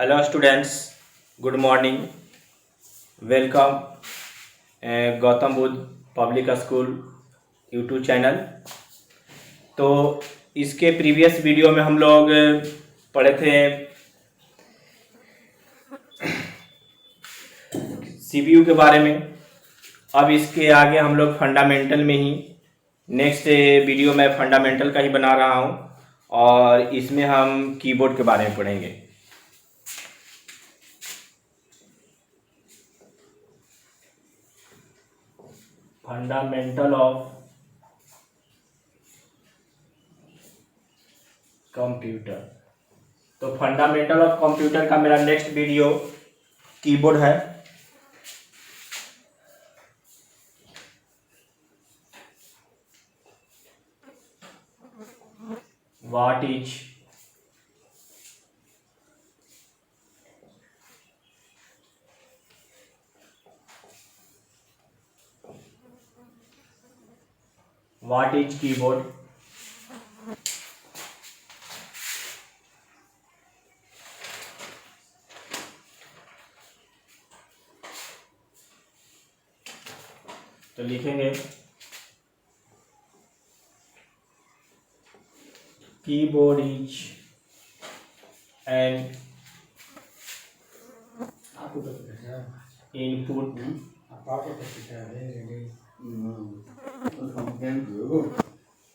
Hello students, good morning. Welcome Gautam Buddha public school YouTube channel. तो इसके previous video में हम लोग पढ़े थे सीपीयू के बारे में। अब इसके आगे हम लोग फंडामेंटल में ही नेक्स्ट वीडियो में फंडामेंटल का ही बना रहा हूँ और इसमें हम कीबोर्ड के बारे में पढ़ेंगे। Fundamental of computer. तो फंडामेंटल ऑफ कंप्यूटर का मेरा नेक्स्ट वीडियो कीबोर्ड है। What is keyboard. तो लिखेंगे keyboard is an input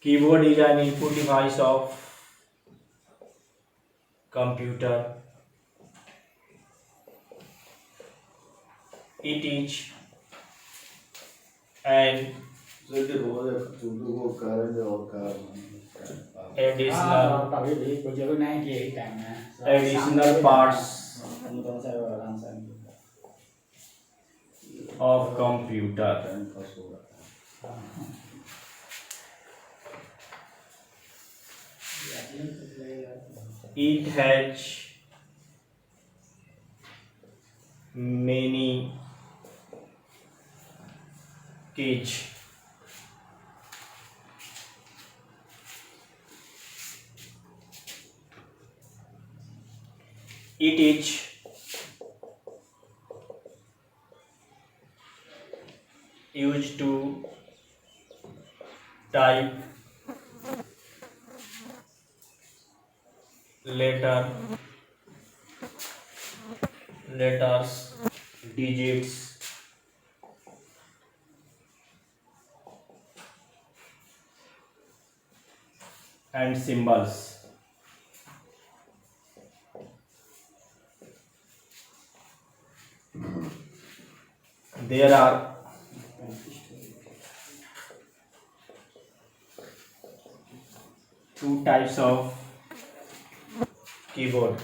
keyboard is an input device of computer. It is an additional parts of computer. It has many keys. It is used to type letters, digits, and symbols. There are two types of keyboard.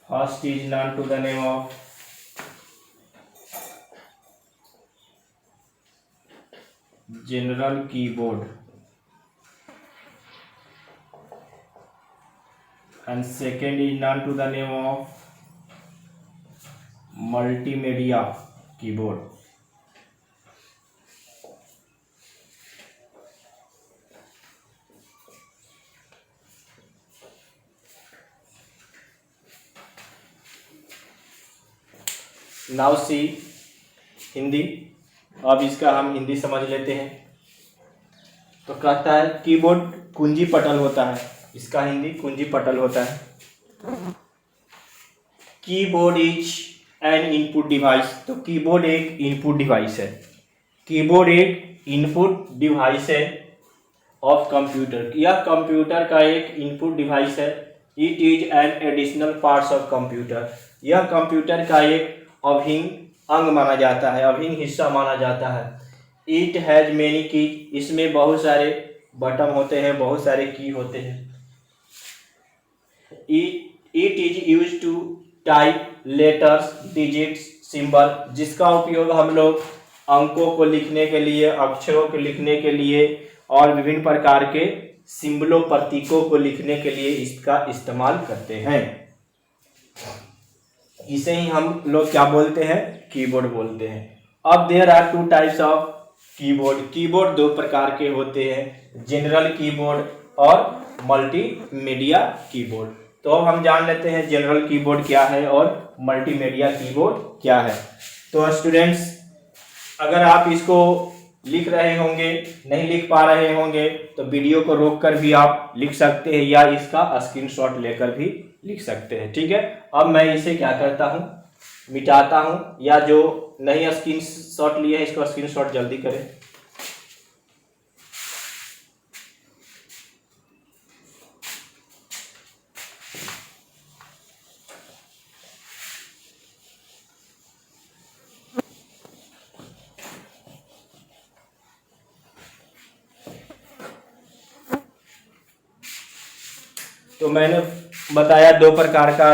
First is known to the name of general keyboard and second is known to the name of multimedia keyboard. Now see Hindi. अब इसका हम हिंदी समझ लेते हैं। तो कहता है keyboard कुंजी पटल होता है। इसका हिंदी कुंजी पटल होता है। Keyboard is an input device. तो कीबोर्ड एक इनपुट डिवाइस है। कीबोर्ड एक इनपुट डिवाइस है ऑफ कंप्यूटर। यह कंप्यूटर का एक इनपुट डिवाइस है। It is an additional parts of computer. यह कंप्यूटर का एक अभिन्न अंग माना जाता है, अभिन्न हिस्सा माना जाता है। इट हैज मेनी की। इसमें बहुत सारे बटन होते हैं, बहुत सारे की होते हैं। It is use to type letters, digits, symbol, जिसका उपयोग हम लोग अंकों को लिखने के लिए, अक्षरों को लिखने के लिए और विभिन्न प्रकार के सिंबलों, प्रतीकों को लिखने के लिए इसका इस्तेमाल करते हैं। इसे ही हम लोग क्या बोलते हैं? कीबोर्ड बोलते हैं। अब there are two types of keyboard दो प्रकार के होते हैं, जनरल कीबोर्ड और मल्टीमीडिया कीबोर्ड। तो अब हम जान लेते हैं जनरल कीबोर्ड क्या है और मल्टीमीडिया कीबोर्ड क्या है। तो स्टूडेंट्स, अगर आप इसको लिख रहे होंगे, नहीं लिख पा रहे होंगे, तो वीडियो को रोककर भी आप लिख सकते हैं या इसका स्क्रीनशॉट लेकर भी लिख सकते हैं। ठीक है, अब मैं इसे क्या करता हूँ, मिटाता हूँ, या जो नहीं स्क्रीनशॉट लिए है इसको स्क्रीनशॉट जल्दी करें। तो मैंने बताया दो प्रकार का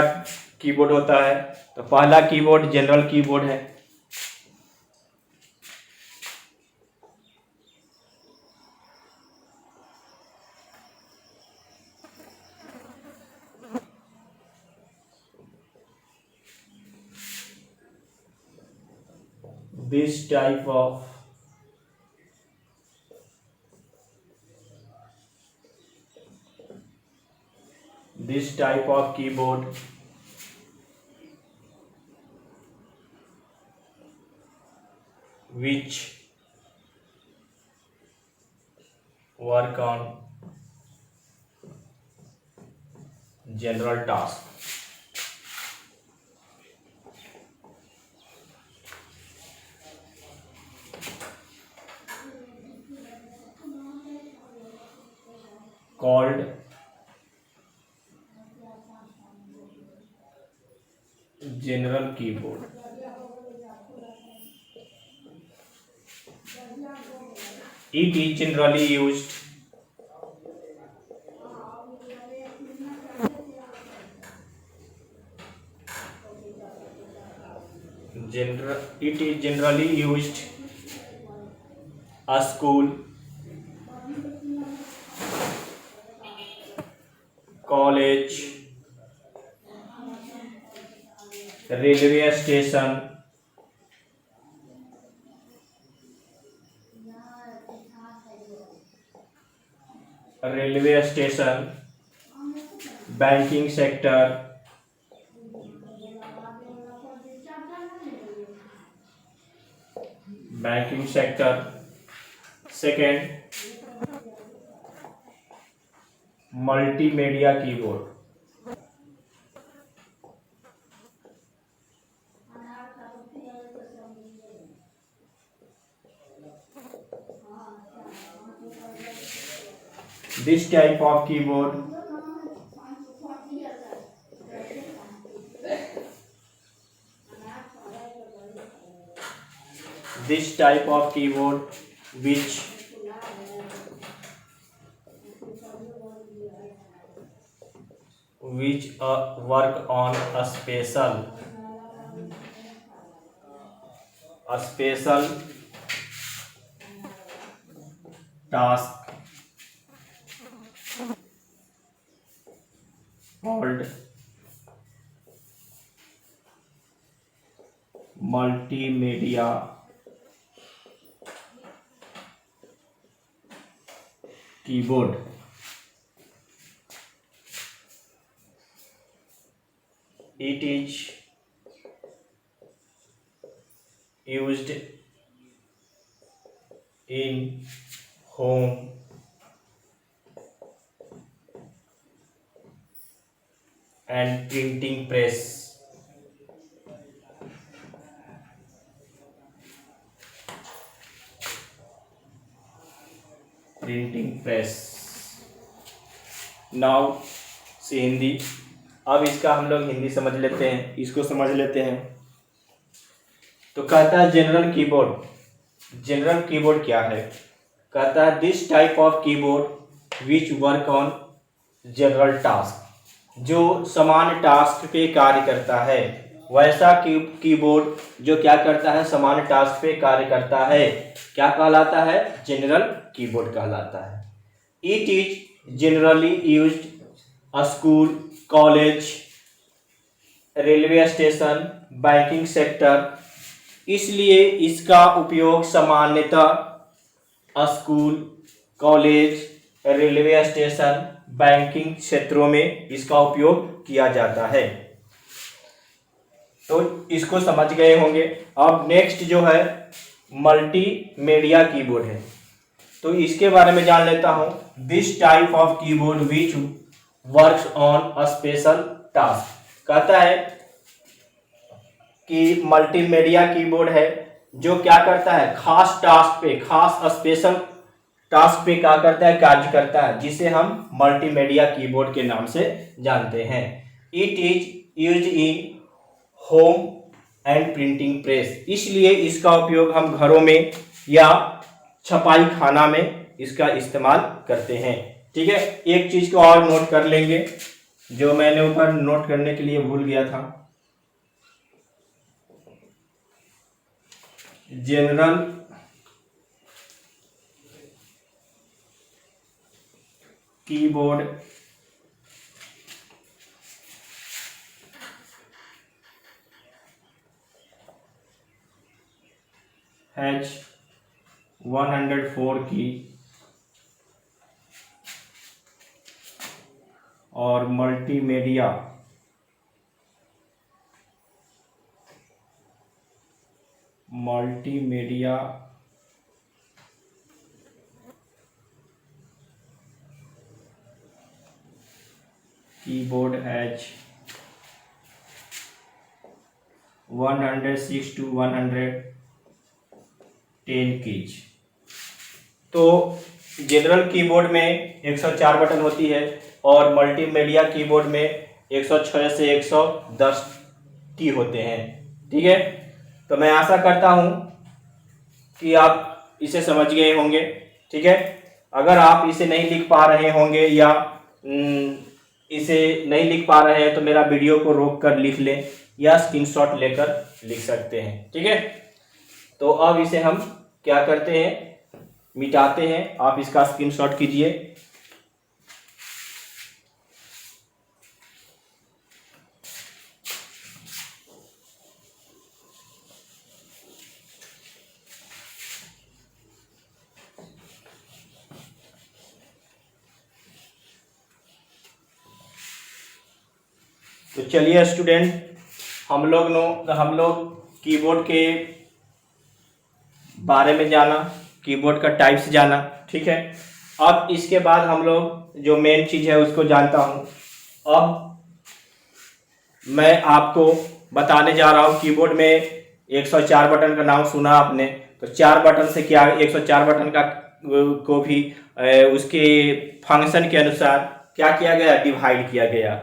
कीबोर्ड होता है। तो पहला कीबोर्ड जनरल कीबोर्ड है। This type of keyboard which work on general task. Called general keyboard. It is generally used a school, college, railway station, banking sector, second, multimedia keyboard. This type of keyboard which work on a special task called multimedia keyboard. It is used in home and printing press. Now से हिंदी। अब इसका हम लोग हिंदी समझ लेते हैं, इसको समझ लेते हैं। तो कहता है जनरल कीबोर्ड क्या है? कहता है this type of keyboard which work on general task, जो समान टास्क पे कार्य करता है, वैसा कीबोर्ड जो क्या करता है, समान टास्क पे कार्य करता है, क्या कहलाता है? जनरल कीबोर्ड कहलाता है। It is generally used a school, college, railway station, banking sector. इसलिए इसका उपयोग सामान्यतः school, college, railway station, banking क्षेत्रों में इसका उपयोग किया जाता है। तो इसको समझ गए होंगे। अब नेक्स्ट जो है मल्टीमीडिया कीबोर्ड है, तो इसके बारे में जान लेता हूं। This type of keyboard which works on a special task, कहता है कि मल्टीमीडिया कीबोर्ड है जो क्या करता है, खास टास्क पे, खास स्पेशल टास्क पे क्या करता है, कार्य करता है, जिसे हम मल्टीमीडिया कीबोर्ड के नाम से जानते हैं। It is use in home and printing press, इसलिए इसका उपयोग हम घरों में या छपाई खाना में इसका इस्तेमाल करते हैं। ठीक है, एक चीज को और नोट कर लेंगे जो मैंने ऊपर नोट करने के लिए भूल गया था। जनरल कीबोर्ड हैज 104 की और multimedia keyboard has 106 to 110 keys. तो जनरल कीबोर्ड में 104 बटन होती है और मल्टीमीडिया कीबोर्ड में 106 से 110 की होते हैं। ठीक है, तो मैं आशा करता हूं कि आप इसे समझ गए होंगे। ठीक है, अगर आप इसे नहीं लिख पा रहे होंगे या इसे नहीं लिख पा रहे हैं तो मेरा वीडियो को रोक कर लिख लें या स्क्रीनशॉट लेकर लिख सकते हैं। ठीक है, तो अब इसे हम क्या करते हैं, मिटाते हैं। आप इसका स्क्रीनशॉट कीजिए। तो चलिए स्टूडेंट, हम लोग कीबोर्ड के बारे में जाना, कीबोर्ड का टाइप्स जाना। ठीक है, अब इसके बाद हम लोग जो मेन चीज़ है उसको जानता हूँ। अब मैं आपको बताने जा रहा हूँ कीबोर्ड में 104 बटन का नाम सुना आपने, तो 4 बटन से क्या 104 बटन का को भी उसके फंक्शन के अनुसार क्या किया गया, डिवाइड किया गया।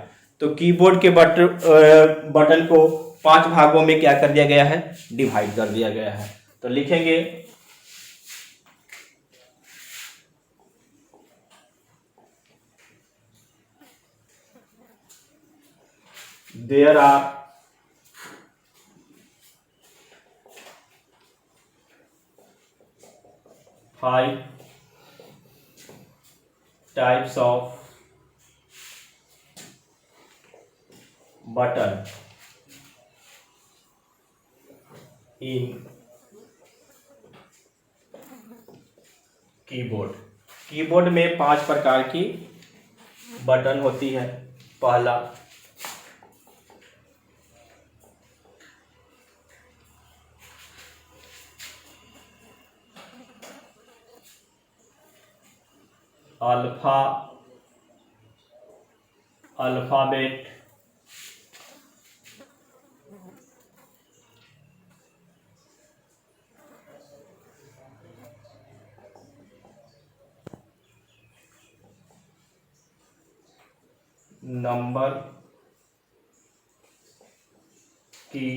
तो कीबोर्ड के बटन को 5 भागों में क्या कर दिया गया है, डिवाइड कर दिया गया है। तो लिखेंगे there are 5 types of button in keyboard. Keyboard में 5 प्रकार की बटन होती है। पहला alphabet, number key,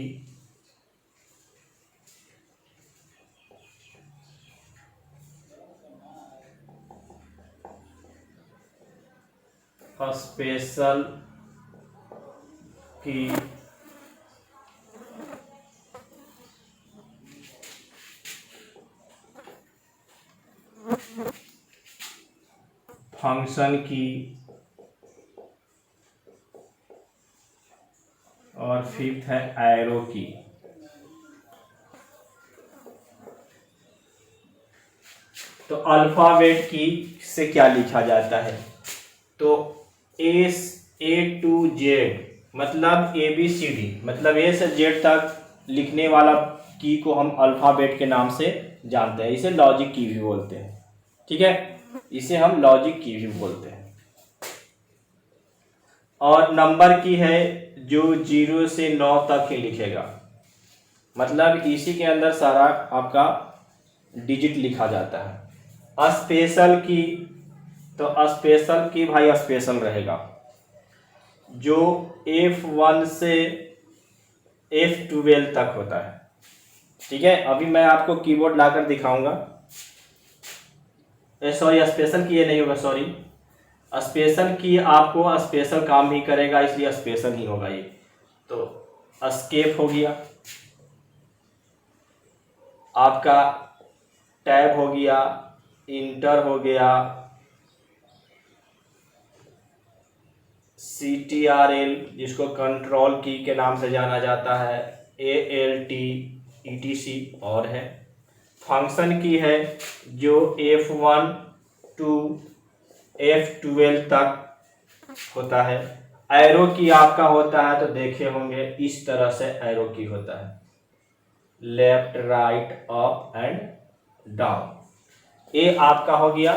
special key, function key और फिफ्थ है एरो की। तो अल्फ़ाबेट की से क्या लिखा जाता है, तो A to Z मतलब ABCD, मतलब A से Z तक लिखने वाला की को हम अल्फ़ाबेट के नाम से जानते हैं। इसे लॉजिक की भी बोलते हैं, ठीक है, इसे हम लॉजिक की भी बोलते हैं। और नंबर की है जो 0 से 9 तक ही लिखेगा, मतलब इसी के अंदर सारा आपका डिजिट लिखा जाता है। स्पेशल की, तो स्पेशल की भाई स्पेशल रहेगा, जो F1 से F12 तक होता है, ठीक है। अभी मैं आपको कीबोर्ड लाकर दिखाऊंगा। सॉरी, स्पेशल की ये नहीं होगा, सॉरी, स्पेशल की आपको स्पेशल काम ही करेगा, इसलिए स्पेशल ही होगा ये। तो एस्केप हो गया आपका, टैब हो गया, इंटर हो गया, CTRL जिसको कंट्रोल की के नाम से जाना जाता है, ALT ETC और है। फंक्शन की है जो F1 to F12 तक होता है। एरो की आपका होता है, तो देखे होंगे इस तरह से एरो की होता है, left right up and down. ये आपका हो गया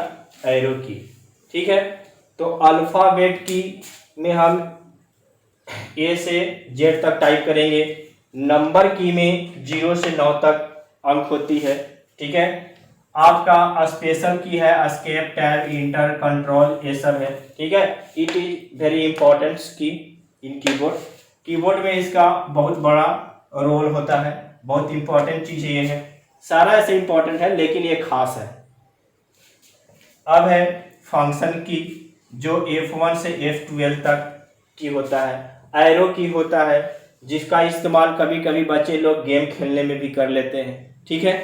एरो की, ठीक है। तो अल्फ़ाबेट की में हम A से Z तक टाइप करेंगे। नंबर की में 0 से 9 तक अंक होती है, ठीक है। आपका स्पेशल की है एस्केप, टैब, इंटर, कंट्रोल, ये सब है, ठीक है। इट इज वेरी इंपॉर्टेंट की इन कीबोर्ड। कीबोर्ड में इसका बहुत बड़ा रोल होता है, बहुत इंपॉर्टेंट चीज ये है। सारा ऐसे इंपॉर्टेंट है लेकिन ये खास है। अब है फंक्शन की जो F1 से F12 तक की होता है। एरो की होता है जिसका इस्तेमाल कभी कभी बच्चे लोग गेम खेलने में भी कर लेते हैं, ठीक है।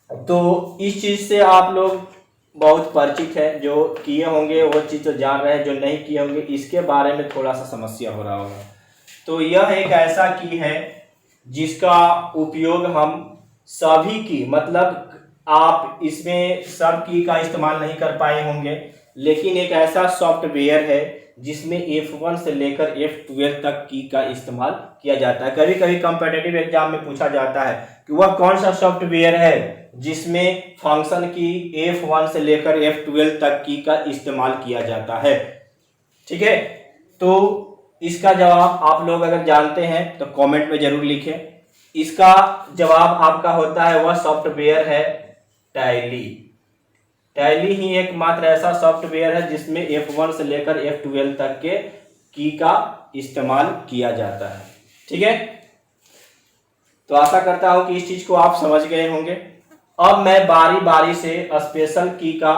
तो इस चीज से आप लोग बहुत परिचित है, जो किए होंगे वो चीज तो जान रहे हैं, जो नहीं किए होंगे इसके बारे में थोड़ा सा समस्या हो रहा होगा। तो यह एक ऐसा की है जिसका उपयोग हम सभी की, मतलब आप इसमें सब की का इस्तेमाल नहीं कर पाए होंगे, लेकिन एक ऐसा सॉफ्टवेयर है जिसमें F1 से लेकर F12 तक की का इस्तेमाल किया जाता है। कभी कभी कॉम्पिटिटिव एग्जाम में पूछा जाता है कि वह कौन सा सॉफ्टवेयर है जिसमें फंक्शन की F1 से लेकर F12 तक की का इस्तेमाल किया जाता है, ठीक है। तो इसका जवाब आप लोग अगर जानते हैं तो कमेंट में जरूर लिखें। इसका जवाब आपका होता है, वह सॉफ्टवेयर है टैली। टैली ही एकमात्र ऐसा सॉफ्टवेयर है जिसमें F1 से लेकर F12 तक के की का इस्तेमाल किया जाता है, ठीक है। तो आशा करता हूं कि इस चीज को आप समझ गए होंगे। अब मैं बारी बारी से स्पेशल की का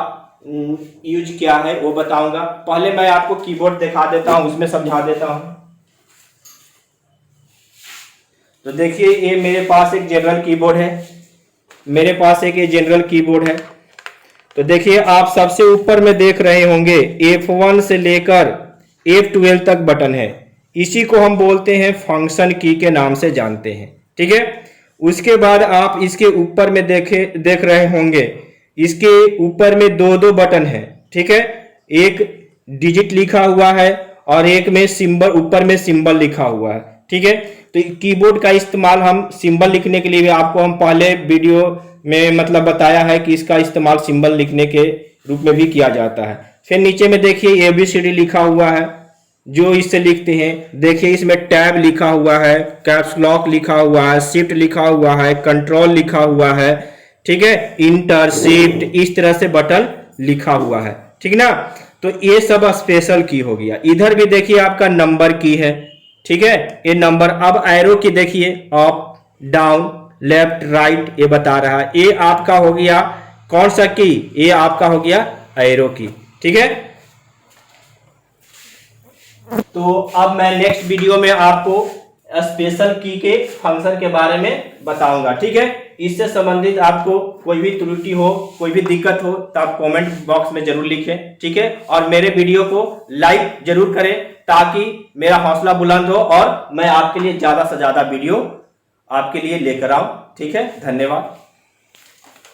यूज क्या है वो बताऊंगा। पहले मैं आपको कीबोर्ड दिखा देता हूं, उसमें समझा देता हूं। तो देखिए ये मेरे पास एक जनरल कीबोर्ड है, मेरे पास एक ये जनरल कीबोर्ड है। तो देखिए आप सबसे ऊपर में देख रहे होंगे F1 से लेकर F12 तक बटन है, इसी को हम बोलते हैं फंक्शन की के नाम से जानते हैं, ठीक है। उसके बाद आप इसके ऊपर में देख रहे होंगे, इसके ऊपर में दो बटन है, ठीक है। एक डिजिट लिखा हुआ है और एक में सिंबल, ऊपर में सिंबल लिखा हुआ है, ठीक है। तो कीबोर्ड का इस्तेमाल हम सिंबल लिखने के लिए भी आपको हम पहले वीडियो में मतलब बताया है कि इसका इस्तेमाल सिंबल लिखने के रूप में भी किया जाता है। फिर नीचे में देखिए ABCD लिखा हुआ है जो इससे लिखते हैं। देखिए इसमें टैब लिखा हुआ है, कैप्स लॉक लिखा हुआ है, शिफ्ट लिखा हुआ है, कंट्रोल लिखा हुआ है, ठीक है, इंटर, शिफ्ट, इस तरह से बटन लिखा हुआ है, ठीक ना। तो ये सब स्पेशल की हो गया। इधर भी देखिए आपका नंबर की है, ठीक है, ये नंबर। अब एरो की देखिए, अप, डाउन, लेफ्ट, राइट, ये बता रहा है। ये आपका हो गया कौन सा की, ये आपका हो गया एरो की, ठीक है। तो अब मैं नेक्स्ट वीडियो में आपको स्पेशल की के फंक्शन के बारे में बताऊंगा, ठीक है। इससे संबंधित आपको कोई भी त्रुटि हो, कोई भी दिक्कत हो तो आप कमेंट बॉक्स में जरूर लिखें, ठीक है। और मेरे वीडियो को लाइक जरूर करें ताकि मेरा हौसला बुलंद हो और मैं आपके लिए ज्यादा से ज्यादा वीडियो आपके लिए लेकर आऊं, ठीक है। धन्यवाद।